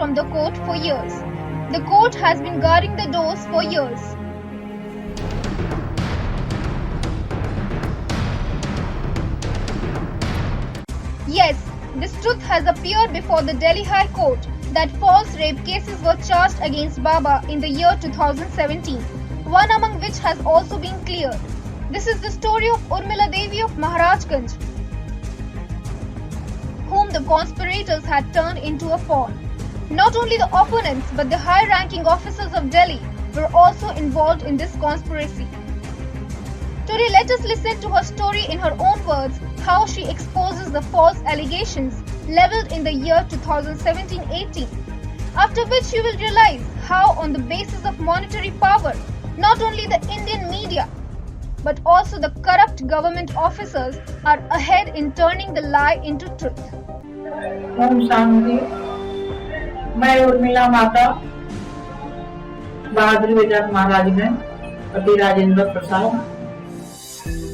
from the court for years. The court has been guarding the doors for years. Yes, this truth has appeared before the Delhi High Court that false rape cases were charged against Baba in the year 2017, one among which has also been cleared. This is the story of Urmila Devi of Maharajganj, whom the conspirators had turned into a pawn. Not only the opponents but the high-ranking officers of Delhi were also involved in this conspiracy. Today let us listen to her story in her own words, how she exposes the false allegations leveled in the year 2017-18. After which you will realize how on the basis of monetary power, not only the Indian media but also the corrupt government officers are ahead in turning the lie into truth. Om Shanti. मैं उर्मिला माता बहादुर वेदांत महाराजगंज, पति राजेंद्र प्रसाद।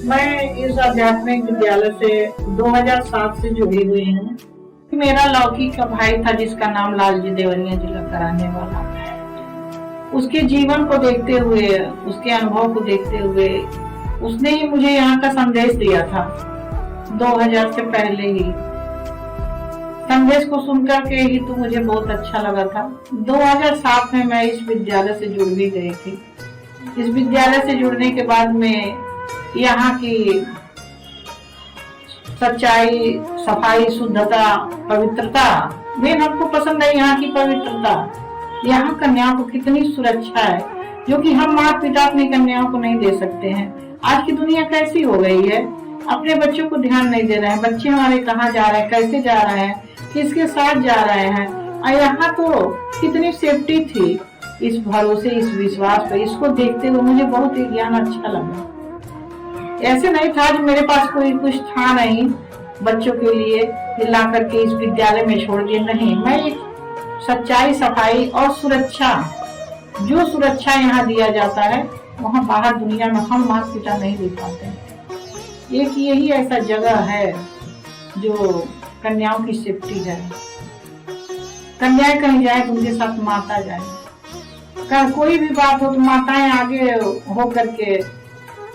मैं इस आध्यात्मिक विद्यालय से 2007 से जुड़ी हुई हूँ। मेरा लौकिक का भाई था जिसका नाम लालजी देवरिया जिला कराने वाला। उसके जीवन को देखते हुए, उसके अनुभव को देखते हुए उसने ही मुझे यहाँ का संदेश दिया था 2000 से पहले ही। संदेश को सुनकर के ही तो मुझे बहुत अच्छा लगा था। 2007 में मैं इस विद्यालय से जुड़ भी गई थी। इस विद्यालय से जुड़ने के बाद में यहाँ की सच्चाई, सफाई, शुद्धता, पवित्रता मेन हमको पसंद है। यहाँ की पवित्रता, यहाँ कन्याओं को कितनी सुरक्षा है जो कि हम माता पिता अपनी कन्याओं को नहीं दे सकते हैं। आज की दुनिया कैसी हो गई है, अपने बच्चों को ध्यान नहीं दे रहे हैं। बच्चे हमारे कहाँ जा रहे हैं, कैसे जा रहे हैं, किसके साथ जा रहे हैं। और यहाँ तो कितनी सेफ्टी थी। इस भरोसे, इस विश्वास पे, इसको देखते हुए मुझे बहुत ही ज्ञान अच्छा लगा। ऐसे नहीं था कि मेरे पास कोई कुछ था नहीं बच्चों के लिए ला करके इस विद्यालय में छोड़ दिए, नहीं। मैं एक सच्चाई, सफाई और सुरक्षा, जो सुरक्षा यहाँ दिया जाता है वहाँ बाहर दुनिया में हम माता पिता नहीं दे पाते। एक यही ऐसा जगह है जो कन्याओं की सेफ्टी है। कन्याएं कहीं जाए तो उनके साथ माता जाए। कोई भी बात हो तो माताएं आगे हो करके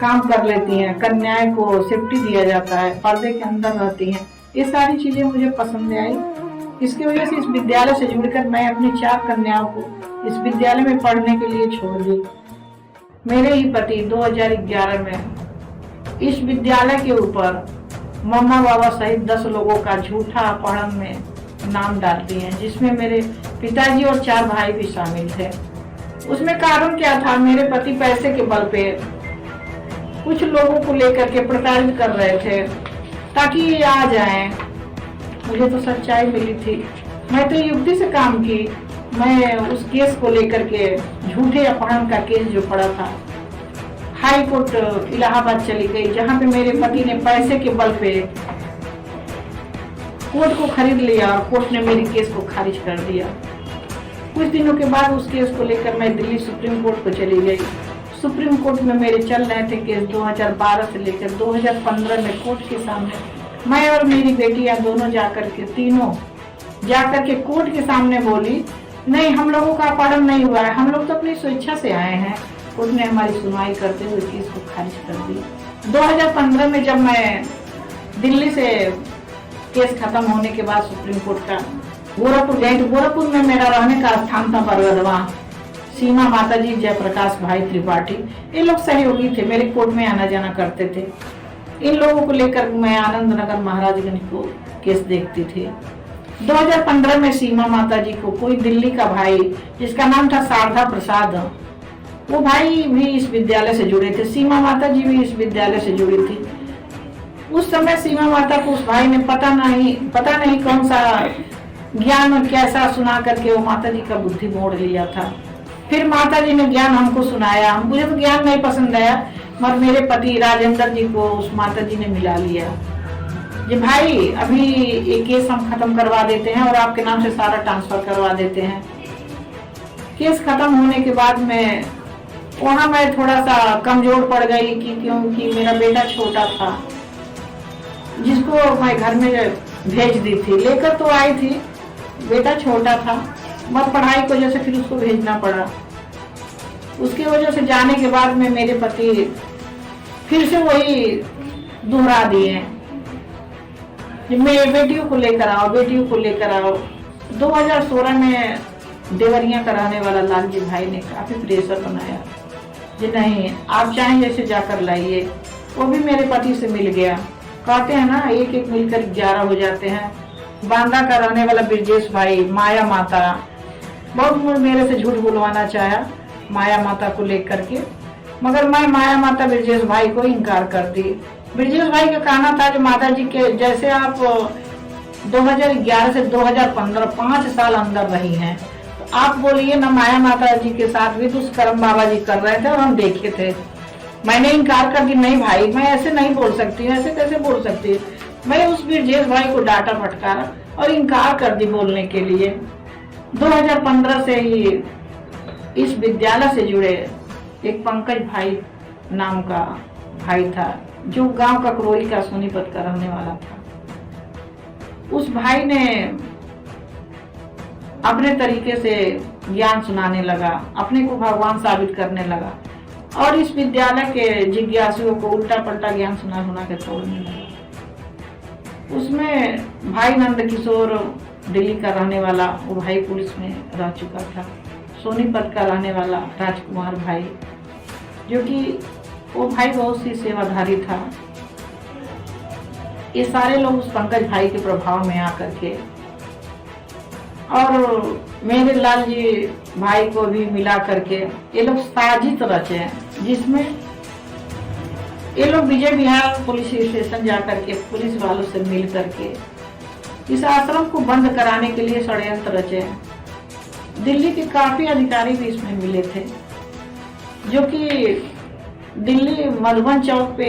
काम कर लेती हैं। कन्याएं को सेफ्टी दिया जाता है, पर्दे के अंदर रहती हैं। ये सारी चीजें मुझे पसंद आई। इसकी वजह से इस विद्यालय से जुड़कर मैं अपनी 4 कन्याओं को इस विद्यालय में पढ़ने के लिए छोड़ दी। मेरे ही पति 2011 में इस विद्यालय के ऊपर मम्मा बाबा सहित 10 लोगों का झूठा अपहरण में नाम डाल दिए हैं, जिसमें मेरे पिताजी और 4 भाई भी शामिल थे। उसमें कारण क्या था, मेरे पति पैसे के बल पे कुछ लोगों को लेकर के प्रताड़ित कर रहे थे ताकि ये आ जाएं। मुझे तो सच्चाई मिली थी, मैं तो युक्ति से काम की। मैं उस केस को लेकर के, झूठे अपहरण का केस जो पड़ा था, हाई कोर्ट इलाहाबाद चली गई, जहां पे मेरे पति ने पैसे के बल पे कोर्ट को खरीद लिया और कोर्ट ने मेरी केस को खारिज कर दिया। कुछ दिनों के बाद उस केस को लेकर मैं दिल्ली सुप्रीम कोर्ट को चली गई। सुप्रीम कोर्ट में मेरे चल रहे थे केस 2012 से लेकर 2015 में कोर्ट के सामने। मैं और मेरी बेटियां दोनों तीनों जाकर के कोर्ट के सामने बोली, नहीं, हम लोगों का अपहरण नहीं हुआ है, हम लोग तो अपनी स्वेच्छा से आए हैं। कोर्ट ने हमारी सुनवाई करते हुए केस को खारिज कर दिया। 2015 में जब मैं दिल्ली से केस खत्म होने के बाद सुप्रीम कोर्ट का गोरखपुर गई, तो गोरखपुर में मेरा रहने का स्थान था बरगदवा। सीमा माताजी, जयप्रकाश भाई त्रिपाठी, ये लोग सहयोगी थे, मेरे कोर्ट में आना जाना करते थे। इन लोगों को लेकर मैं आनंद नगर महाराजगंज को केस देखती थी। 2015 में सीमा माताजी को कोई दिल्ली का भाई जिसका नाम था शारदा प्रसाद, वो भाई भी इस विद्यालय से जुड़े थे। सीमा माताजी भी इस विद्यालय से जुड़ी थी। उस समय सीमा माता को उस भाई ने पता नहीं कौन सा ज्ञान कैसा सुना करके वो माताजी का बुद्धि मोड़ लिया था। फिर माताजी ने ज्ञान हमको सुनाया। मुझे तो ज्ञान नहीं पसंद आया, मगर मेरे पति राजेंद्र जी को उस माताजी ने मिला लिया। जी भाई, अभी ये केस हम खत्म करवा देते हैं और आपके नाम से सारा ट्रांसफर करवा देते हैं। केस खत्म होने के बाद में वहाँ मैं थोड़ा सा कमजोर पड़ गई क्योंकि मेरा बेटा छोटा था, जिसको मैं घर में भेज दी थी। लेकर तो आई थी, बेटा छोटा था। मत पढ़ाई की वजह से फिर उसको भेजना पड़ा। उसकी वजह से जाने के बाद में मेरे पति फिर से वही दोहरा दिए, मेरे बेटियों को लेकर आओ, बेटियों को लेकर आओ। 2016 में देवरिया कराने वाला लालजी भाई ने काफी प्रेशर बनाया कि नहीं आप चाहें जैसे जाकर लाइए। वो भी मेरे पति से मिल गया। कहते हैं ना एक एक मिलकर 11 हो जाते हैं। बांदा का रहने वाला ब्रजेश भाई, माया माता, बहुत मेरे से झूठ बुलवाना चाहा माया माता को लेकर के, मगर मैं माया माता ब्रजेश भाई को इनकार कर दी। ब्रजेश भाई का कहना था कि माता जी के जैसे आप 2011 से 2015 5 साल अंदर रही हैं, तो आप बोलिए ना माया माता जी के साथ भी दुष्कर्म बाबा जी कर रहे थे और हम देखे थे। मैंने इनकार कर दी, नहीं भाई मैं ऐसे नहीं बोल सकती, ऐसे कैसे बोल सकती है। मैं उस ब्रजेश भाई को डांटा फटकारा और इनकार कर दी बोलने के लिए। 2015 से ही इस विद्यालय से जुड़े एक पंकज भाई नाम का भाई था, जो गांव का करोई का सोनीपत का रहने वाला था। उस भाई ने अपने तरीके से ज्ञान सुनाने लगा, अपने को भगवान साबित करने लगा और इस विद्यालय के जिज्ञासुओं को उल्टा पलटा ज्ञान सुना के तोड़ने लगा। उसमें भाई नंद किशोर दिल्ली का रहने वाला, वो भाई पुलिस में रह चुका था। सोनीपत का रहने वाला राजकुमार भाई, जो कि वो भाई बहुत सी सेवाधारी था। ये सारे लोग उस पंकज भाई के प्रभाव में आकर के और मेरे लाल जी भाई को भी मिला करके ये लोग साजिश रचे, जिसमें ये लोग विजय विहार पुलिस स्टेशन जाकर के पुलिस वालों से मिल करके इस आश्रम को बंद कराने के लिए षड्यंत्र रचे। दिल्ली के काफी अधिकारी भी इसमें मिले थे, जो कि दिल्ली मधुबन चौक पे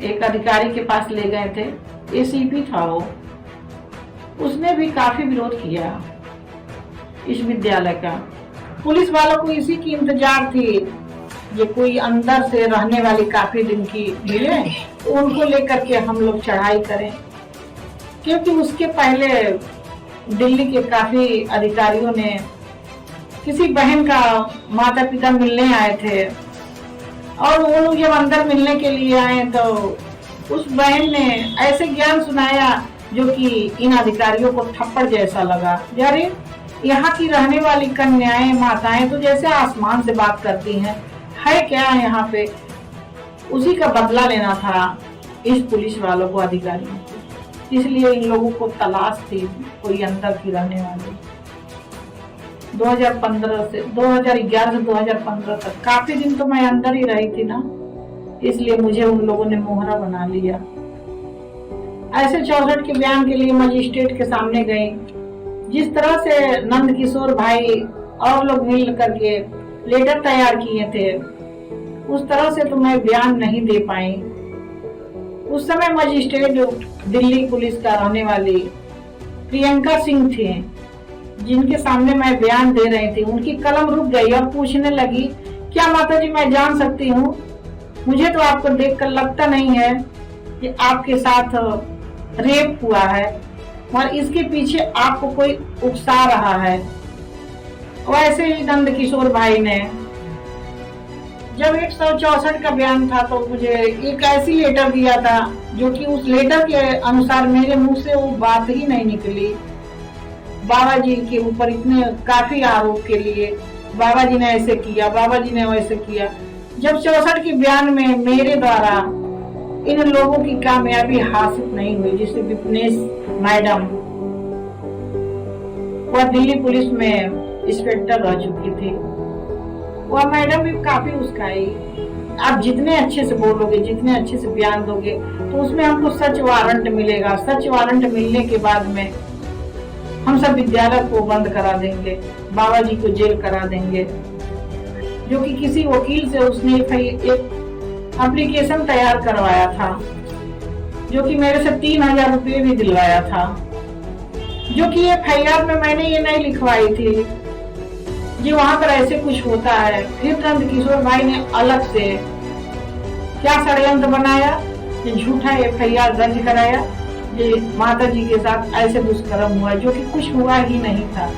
एक अधिकारी के पास ले गए थे। एसीपी था वो, उसने भी काफी विरोध किया इस विद्यालय का। पुलिस वालों को इसी की इंतजार थी, ये कोई अंदर से रहने वाली काफी दिन की मिले तो उनको लेकर के हम लोग चढ़ाई करें, क्योंकि उसके पहले दिल्ली के काफी अधिकारियों ने किसी बहन का माता पिता मिलने आए थे और वो लोग जब अंदर मिलने के लिए आए तो उस बहन ने ऐसे ज्ञान सुनाया जो कि इन अधिकारियों को थप्पड़ जैसा लगा। यारे यहाँ की रहने वाली कन्याएं माताएं तो जैसे आसमान से बात करती हैं, है क्या यहाँ पे। उसी का बदला लेना था इस पुलिस वालों को, अधिकारियों को, इसलिए इन लोगों को तलाश थी कोई अंदर की रहने वाली। 2011 से 2015 तक काफी दिन तो मैं अंदर ही रही थी ना, इसलिए मुझे उन लोगों ने मोहरा बना लिया। ऐसे 64 के बयान के लिए मजिस्ट्रेट के सामने गई। जिस तरह से नंद किशोर भाई और लोग मिल करके लेटर तैयार किए थे, उस तरह से तो मैं बयान नहीं दे पाई। उस समय मजिस्ट्रेट दिल्ली पुलिस का रहने वाली प्रियंका सिंह थी, जिनके सामने मैं बयान दे रही थी। उनकी कलम रुक गई और पूछने लगी, क्या माता जी मैं जान सकती हूँ, मुझे तो आपको देखकर लगता नहीं है कि आपके साथ रेप हुआ है और इसके पीछे आपको कोई उकसा रहा है। वैसे ही नंद किशोर भाई ने जब 164 का बयान था तो मुझे एक ऐसी लेटर दिया था जो कि उस लेटर के अनुसार मेरे मुंह से वो बात ही नहीं निकली। बाबा जी के ऊपर इतने काफी आरोप के लिए बाबा जी ने ऐसे किया, बाबा जी ने वैसे किया। जब 64 के बयान में मेरे द्वारा इन लोगों की कामयाबी हासिल नहीं हुई, जिससे विपनेश मैडम, वह दिल्ली पुलिस में इंस्पेक्टर रह चुकी थी, वह मैडम भी काफी उस्काई। आप जितने अच्छे से बोलोगे, जितने अच्छे से बयान दोगे, तो उसमें हमको सच वारंट मिलेगा। सच वारंट मिलने के बाद में हम सब विद्यालय को बंद करा देंगे, बाबा जी को जेल करा देंगे। जो कि किसी वकील से उसने एक एप्लीकेशन तैयार करवाया था, जो कि मेरे से 3000 रुपये भी दिलवाया था, जो कि FIR में मैंने ये नहीं लिखवाई थी जी वहां पर ऐसे कुछ होता है। फिर नंद किशोर भाई ने अलग से क्या षड्यंत्र बनाया, ये झूठा FIR दर्ज कराया, ये माता जी के साथ ऐसे दुष्कर्म हुआ, जो कि कुछ हुआ ही नहीं था।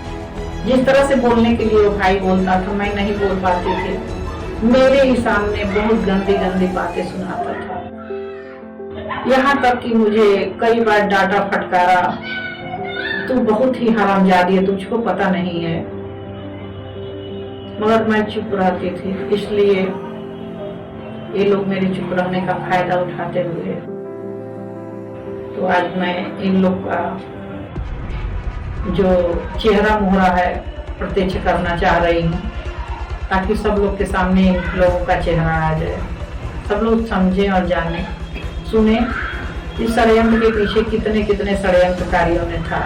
जिस तरह से बोलने के लिए वो भाई बोलता था, मैं नहीं बोल पाती थी। मेरे ही सामने बहुत गंदी गंदी बातें सुनाता था। यहाँ तक कि मुझे कई बार डांटा फटकारा, तू बहुत ही हरामजादी है, तुझको पता नहीं है। मगर मैं चुप रहती थी, इसलिए ये लोग मेरे चुप रहने का फायदा उठाते हुए तो आज मैं इन लोग का जो चेहरा मोहरा है प्रत्यक्ष करना चाह रही हूँ, ताकि सब लोग के सामने इन लोगों का चेहरा आ जाए, सब लोग समझे और जाने सुने इस षड्यंत्र के पीछे कितने कितने षड्यंत्रकारियों ने था।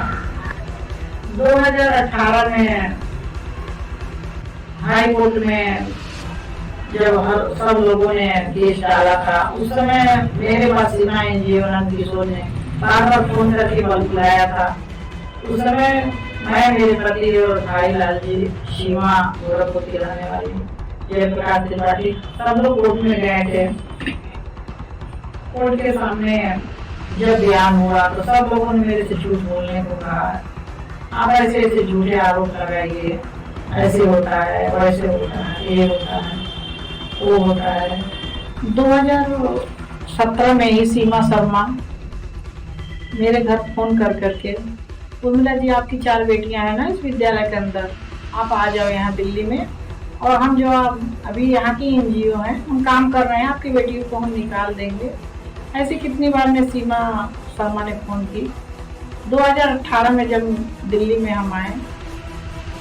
2018 में हाई कोर्ट में जब सब लोगों ने केस डाला था, उस समय मेरे पास सीमा एनजीओ नंद किशोर ने बार बार फोन करके बुलाया था। उस समय मैं, मेरे पति और भाई लाल जी, सीमा गोरखपुर की रहने वाली जयप्रकाश त्रिपाठी, सब लोग कोर्ट में गए थे। कोर्ट के सामने जब बयान हुआ तो सब लोगों ने मेरे से झूठ बोलने को कहा, आप ऐसे ऐसे झूठे आरोप लगाइए, ऐसे होता है, वैसे होता है, ये होता है, वो होता है। 2017 में ही सीमा शर्मा मेरे घर फोन कर करके, उर्मिला जी आपकी 4 बेटियां हैं ना इस विद्यालय के अंदर, आप आ जाओ यहाँ दिल्ली में, और हम जो अभी यहाँ की एनजीओ हैं हम काम कर रहे हैं, आपकी बेटियों को हम निकाल देंगे। ऐसे कितनी बार ने सीमा शर्मा ने फोन की। 2018 में जब दिल्ली में हम आए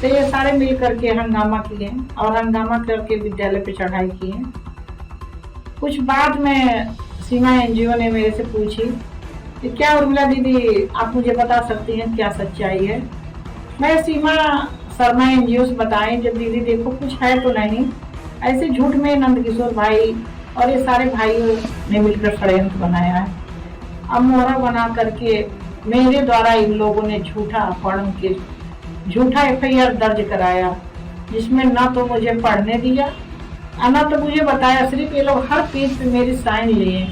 तो ये सारे मिल करके हंगामा किए और हंगामा करके विद्यालय पे चढ़ाई किए। कुछ बाद में सीमा एनजीओ ने मेरे से पूछी कि क्या उर्मिला दीदी आप मुझे बता सकती हैं क्या सच्चाई है। मैं सीमा शर्मा एनजीओ से बताएं, जब दीदी देखो कुछ है तो नहीं, ऐसे झूठ में नंद किशोर भाई और ये सारे भाइयों ने मिलकर षड्यंत्र बनाया है। अब मोहरा बना करके मेरे द्वारा इन लोगों ने झूठा अपहरण के झूठा FIR दर्ज कराया, जिसमें ना तो मुझे पढ़ने दिया और ना तो मुझे बताया। सिर्फ ये लोग हर पेज पे मेरी साइन लिए,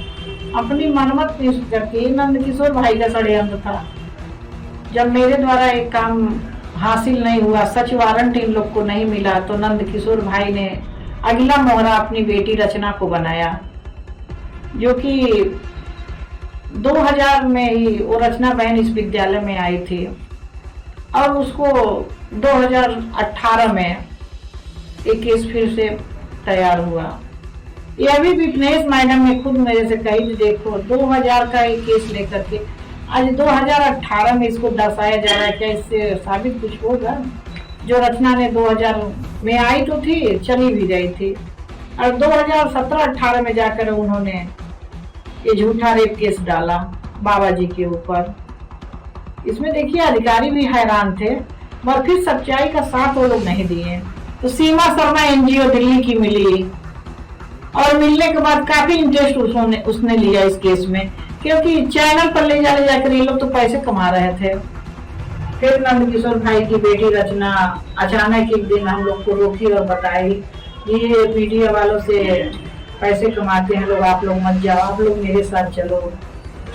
अपनी मनमत पेश करके। नंद किशोर भाई का षड्यंत्र था। जब मेरे द्वारा एक काम हासिल नहीं हुआ, सच वारंट इन लोग को नहीं मिला, तो नंद किशोर भाई ने अगला मोहरा अपनी बेटी रचना को बनाया, जो कि 2000 में ही वो रचना बहन इस विद्यालय में आई थी और उसको 2018 में एक केस फिर से तैयार हुआ। ये अभी विपनेश मैडम ने खुद मेरे से कही, देखो 2000 का एक केस लेकर के आज 2018 में इसको दर्शाया जा रहा है, क्या इससे साबित कुछ होगा? जो रचना ने 2000 में आई तो थी, चली भी गई थी, और 2017-18 में जाकर उन्होंने ये झूठा रेप केस डाला बाबा जी के ऊपर। इसमें देखिए अधिकारी भी हैरान थे, मगर फिर सच्चाई का साथ वो लोग नहीं दिए। तो सीमा शर्मा एनजीओ दिल्ली की मिली और मिलने के बाद काफी इंटरेस्ट उसने लिया इस केस में, क्योंकि चैनल पर ले जाकर ये लोग तो पैसे कमा रहे थे। फिर नंद किशोर भाई की बेटी रचना अचानक एक दिन हम लोग को रोकी और बताई, ये मीडिया वालों से पैसे कमाते हैं लोग, आप लोग मत जाओ, आप लोग मेरे साथ चलो।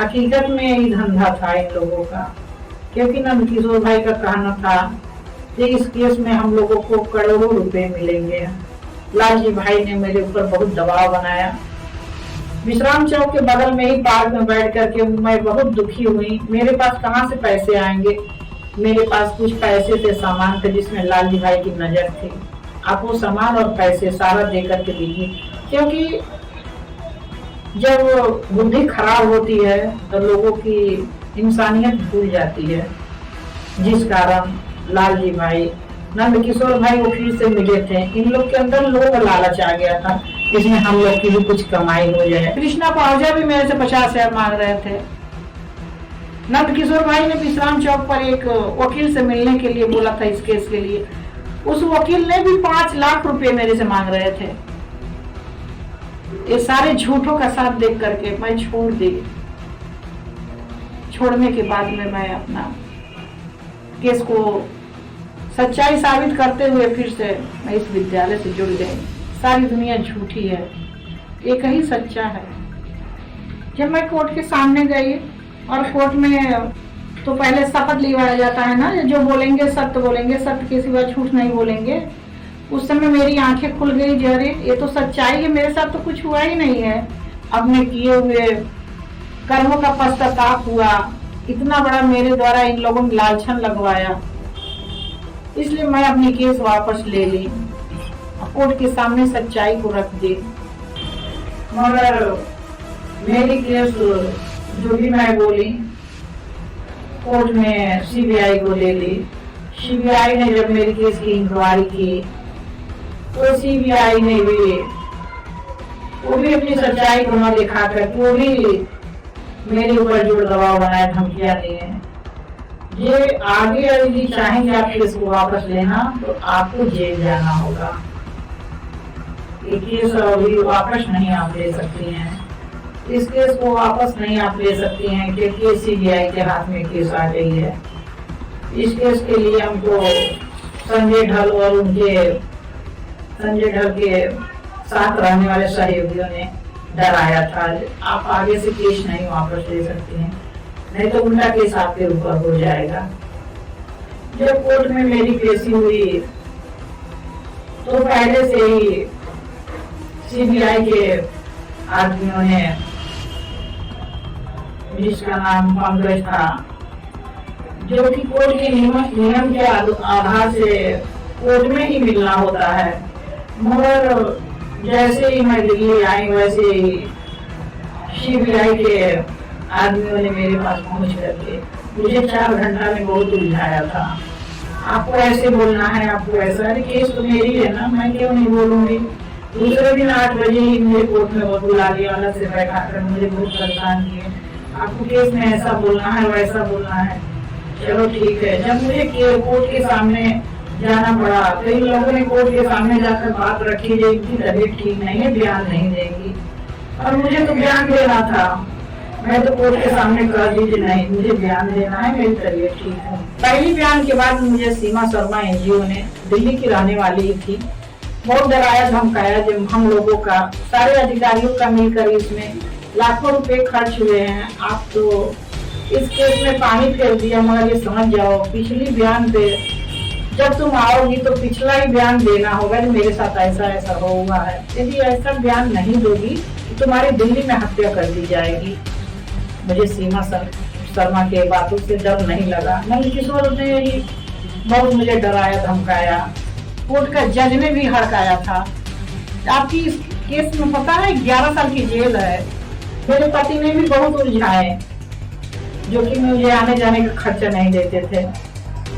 हकीकत में यही धंधा था इन लोगों का, क्योंकि नंद किशोर भाई का कहना था कि इस केस में हम लोगों को करोड़ों रुपए मिलेंगे। लाल जी भाई ने मेरे ऊपर बहुत दबाव बनाया। विश्राम चौक के बगल में ही पार्क में बैठ करके मैं बहुत दुखी हुई। मेरे पास कहाँ से पैसे आएंगे? मेरे पास कुछ पैसे थे, सामान थे, जिसमें लाल जी भाई की नजर थी। आप वो सामान और पैसे सारा दे करके दीजिए, क्योंकि जब बुद्धि खराब होती है तो लोगों की इंसानियत भूल जाती है, जिस कारण लाल जी भाई नंद किशोर भाई वो फिर से मिले थे। इन लोग के अंदर लोग लालच आ गया था, इसमें हम लोग की भी कुछ कमाई हो जाए। कृष्णा पाहुजा भी मेरे से 50,000 मांग रहे थे। नंद किशोर भाई ने विश्राम चौक पर एक वकील से मिलने के लिए बोला था इस केस के लिए। उस वकील ने भी 5 लाख रुपए मेरे से मांग रहे थे। ये सारे झूठों का साथ देख करके मैं छोड़ दी। छोड़ने के बाद में मैं अपना केस को सच्चाई साबित करते हुए फिर से मैं इस विद्यालय से जुड़ गई। सारी दुनिया झूठी है, एक ही सच्चा है। जब मैं कोर्ट के सामने गई और कोर्ट में तो पहले शपथ लिवाया जाता है ना, जो बोलेंगे सत्य के सिवा झूठ नहीं बोलेंगे। उस समय मेरी आंखें खुल गई, जरे ये तो सच्चाई है, मेरे साथ तो कुछ हुआ ही नहीं है। अपने किए हुए कर्मों का पश्चाताप हुआ, इतना बड़ा मेरे द्वारा इन लोगों ने लालछन लगवाया, इसलिए मैं अपनी केस वापस ले ली, कोर्ट के सामने सच्चाई को रख दी। मगर मेरी केस जो भी मैं बोली कोर्ट में सीबीआई को ले ली। सीबीआई ने जब मेरी केस की इंक्वायरी की तो सीबीआई ने भी वो भी अपनी सच्चाई को न दिखा कर वो भी मेरे ऊपर जोर दबाव बनाए, धमकियां दिए। ये आगे यदि चाहेंगे आप केस को वापस लेना तो आपको जेल जाना होगा। ये केस अभी वापस नहीं आप ले सकती हैं, इस केस को वापस नहीं आप ले सकती हैं क्योंकि सीबीआई के हाथ में केस आ गई है। इस केस के लिए हमको संजय ढल और संजय ढल के साथ रहने वाले सहयोगियों ने डराया था, आप आगे से केस नहीं वापस ले सकती हैं, नहीं तो उल्टा केस आपके ऊपर हो जाएगा। जब कोर्ट में मेरी पेशी हुई तो पहले से ही सीबीआई के आदमियों ने, जिसका नाम पंकज था, जो कि कोर्ट के नियम के आधार से कोर्ट में ही मिलना होता है, मगर जैसे ही मैं दिल्ली आई वैसे ही सीबीआई के आदमियों ने मेरे पास पहुंच करके मुझे 4 घंटा में बहुत उलझाया था। आपको ऐसे बोलना है, आपको ऐसा, अरे केस तो मेरी है ना, मैं क्यों नहीं बोलूंगी। दूसरे दिन 8 बजे ही मुझे कोर्ट में बुला लिया, अलग से बैठा कर मुझे बहुत परेशान किए, आपको केस में ऐसा बोलना है वैसा बोलना है। चलो ठीक है। जब मुझे कोर्ट के सामने जाना पड़ा, कई लोगों ने कोर्ट के सामने जाकर बात रखी जो इनकी तबीयत ठीक नहीं है, बयान नहीं देगी, और मुझे तो बयान देना था। मैं तो कोर्ट के सामने कह दी नहीं, मुझे बयान देना है, मेरी तबीयत ठीक है। पहली बयान के बाद मुझे सीमा शर्मा एनजीओ ने, दिल्ली की रहने वाली थी, बहुत डराया धमकाया। जब हम लोगों का, सारे अधिकारियों का मिलकर इसमें लाखों रुपए खर्च हुए हैं, आप तो इस केस में पानी फेर दिया। मगर ये समझ जाओ, पिछली बयान पे जब तुम आओगी तो पिछला ही बयान देना होगा कि मेरे साथ ऐसा ऐसा हुआ है। यदि ऐसा बयान नहीं दोगी तो तुम्हारी दिल्ली में हत्या कर दी जाएगी। मुझे सीमा शर्मा के बातों से डर नहीं लगा, नहीं, किशोर ने ही बहुत मुझे डराया धमकाया। कोर्ट का जज ने भी हड़काया था। आपकी इस केस में पता है 11 साल की जेल है। मेरे पति ने भी बहुत उलझाए, जो कि मुझे आने जाने का खर्चा नहीं देते थे,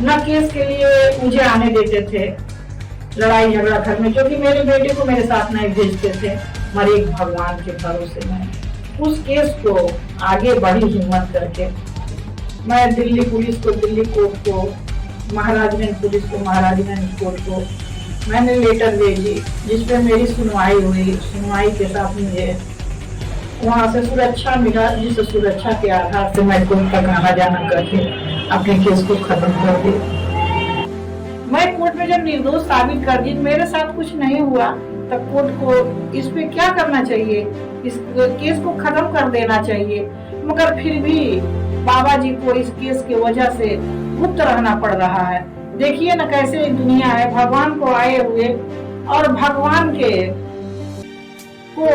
न केस के लिए मुझे आने देते थे, लड़ाई झगड़ा घर में, क्योंकि मेरे बेटे को मेरे साथ नहीं भेजते थे। मरे एक भगवान के भरोसे में उस केस को आगे बढ़ी हिम्मत करके मैं दिल्ली पुलिस को, दिल्ली कोर्ट को, महाराजगंज पुलिस को, महाराजगंज कोर्ट को मैंने लेटर भेजी, जिसपे मेरी सुनवाई हुई। सुनवाई के साथ मुझे वहाँ से सुरक्षा मिला, जिस सुरक्षा के आधार से मैं कोर्ट तक आना जाना करके अपने केस को खत्म कर दी। मैं कोर्ट में जब निर्दोष साबित कर दी, मेरे साथ कुछ नहीं हुआ, तब कोर्ट को इस पे क्या करना चाहिए, इस केस को खत्म कर देना चाहिए। मगर फिर भी बाबा जी को इस केस की वजह से गुप्त रहना पड़ रहा है। देखिए न कैसे दुनिया है, भगवान को आए हुए और भगवान के को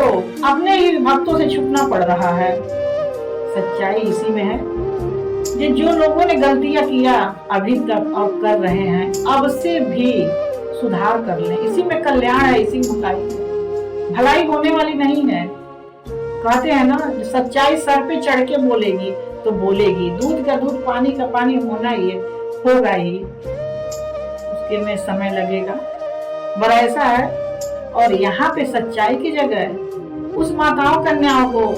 अपने ही भक्तों से छुपना पड़ रहा है। सच्चाई इसी में है। ये जो लोगों ने गलतियां किया अभी तक और कर रहे हैं, अब से भी सुधार कर लें। इसी में कल्याण है, इसी में भलाई होने वाली नहीं है। कहते हैं ना, सच्चाई सर पे चढ़ के बोलेगी तो बोलेगी, दूध का दूध, पानी का पानी होना ही है, होगा ही, उसके में समय लगेगा। पर ऐसा है, और यहाँ पे सच्चाई की जगह उस माताओं कन्याओं को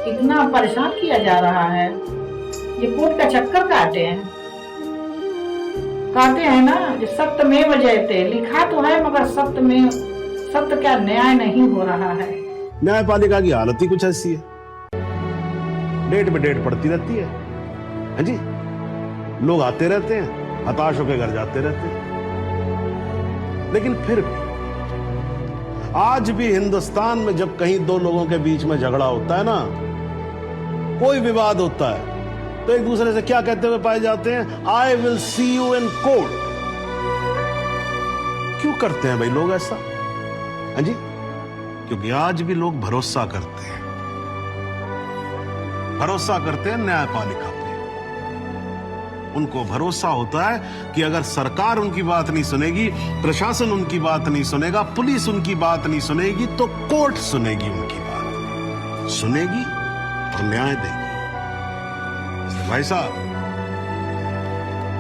इतना परेशान किया जा रहा है। ये कोर्ट का चक्कर काटे हैं, कहते हैं ना, सत्यमेव जयते, लिखा तो है मगर सत्य का न्याय नहीं हो रहा है। न्यायपालिका की हालत ही कुछ ऐसी है, डेट पे डेट पड़ती रहती है। हाँ जी, लोग आते रहते हैं, हताश होकर घर जाते रहते हैं। लेकिन फिर भी आज भी हिंदुस्तान में जब कहीं दो लोगों के बीच में झगड़ा होता है ना, कोई विवाद होता है, तो एक दूसरे से क्या कहते हुए पाए जाते हैं? I will see you in court. क्यों करते हैं भाई लोग ऐसा? हाँ जी, क्योंकि आज भी लोग भरोसा करते हैं, न्यायपालिका पे। उनको भरोसा होता है कि अगर सरकार उनकी बात नहीं सुनेगी, प्रशासन उनकी बात नहीं सुनेगा, पुलिस उनकी बात नहीं सुनेगी, तो कोर्ट सुनेगी उनकी बात, सुनेगी और न्याय देगी। भाई साहब,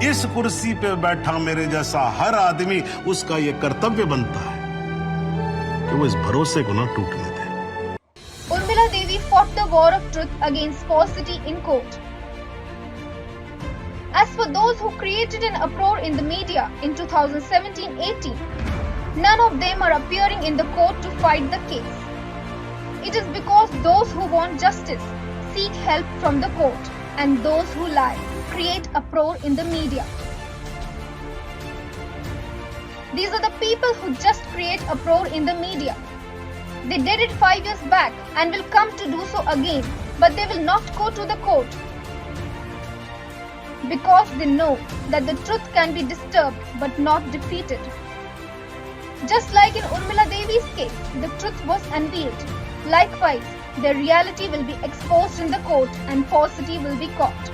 इस कुर्सी पे बैठा मेरे जैसा हर आदमी, उसका यह कर्तव्य बनता है कि वो इस भरोसे को ना टूटने दे। Urmila Devi fought the war of truth against falsity in court. As for those who created an uproar in the media in 2017-18, none of them are appearing in the court to fight the case. It is because those who want justice seek help from the court, and those who lie create uproar in the media. These are the people who just create uproar in the media. They did it 5 years back and will come to do so again, but they will not go to the court because they know that the truth can be disturbed but not defeated. Just like in Urmila Devi's case, the truth was unveiled. Likewise, their reality will be exposed in the court and falsity will be caught.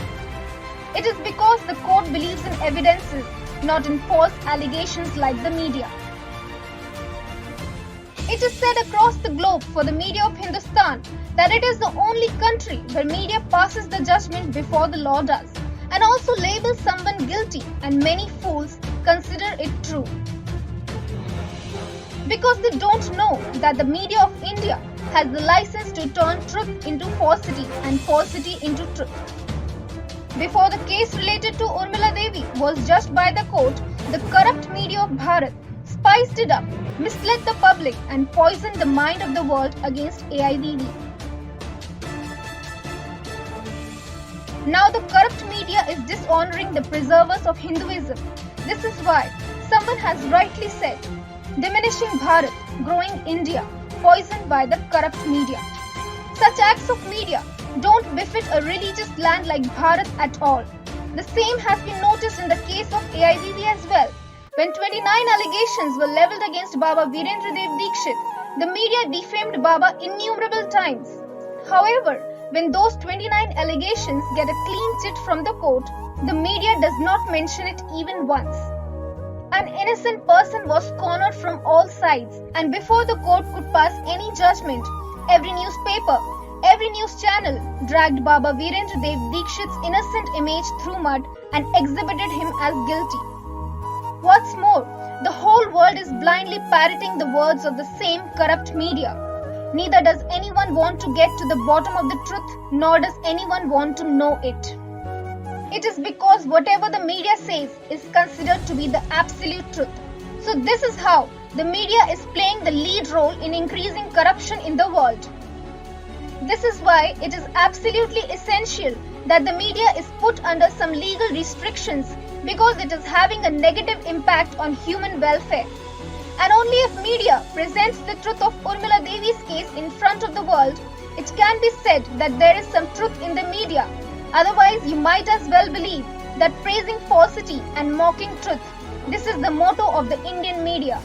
It is because the court believes in evidences, not in false allegations like the media. It is said across the globe for the media of Hindustan that it is the only country where media passes the judgment before the law does, and also labels someone guilty, and many fools consider it true. Because they don't know that the media of India has the license to turn truth into falsity and falsity into truth. Before the case related to Urmila Devi was judged by the court, the corrupt media of Bharat spiced it up, misled the public and poisoned the mind of the world against AIVV. Now the corrupt media is dishonoring the preservers of Hinduism. This is why someone has rightly said, diminishing Bharat, growing India, poisoned by the corrupt media. Such acts of media don't befit a religious land like Bharat at all. The same has been noticed in the case of AIVV as well. When 29 allegations were levelled against Baba Virendra Dev Dikshit, the media defamed Baba innumerable times. However, when those 29 allegations get a clean chit from the court, the media does not mention it even once. An innocent person was cornered from all sides, and before the court could pass any judgment, every newspaper, every news channel dragged Baba Virendra Dev Dikshit's innocent image through mud and exhibited him as guilty. What's more, the whole world is blindly parroting the words of the same corrupt media. Neither does anyone want to get to the bottom of the truth, nor does anyone want to know it. It is because whatever the media says is considered to be the absolute truth. So this is how the media is playing the lead role in increasing corruption in the world. This is why it is absolutely essential that the media is put under some legal restrictions, because it is having a negative impact on human welfare. And only if media presents the truth of Urmila Devi's case in front of the world, it can be said that there is some truth in the media. Otherwise, you might as well believe that praising falsity and mocking truth. This is the motto of the Indian media.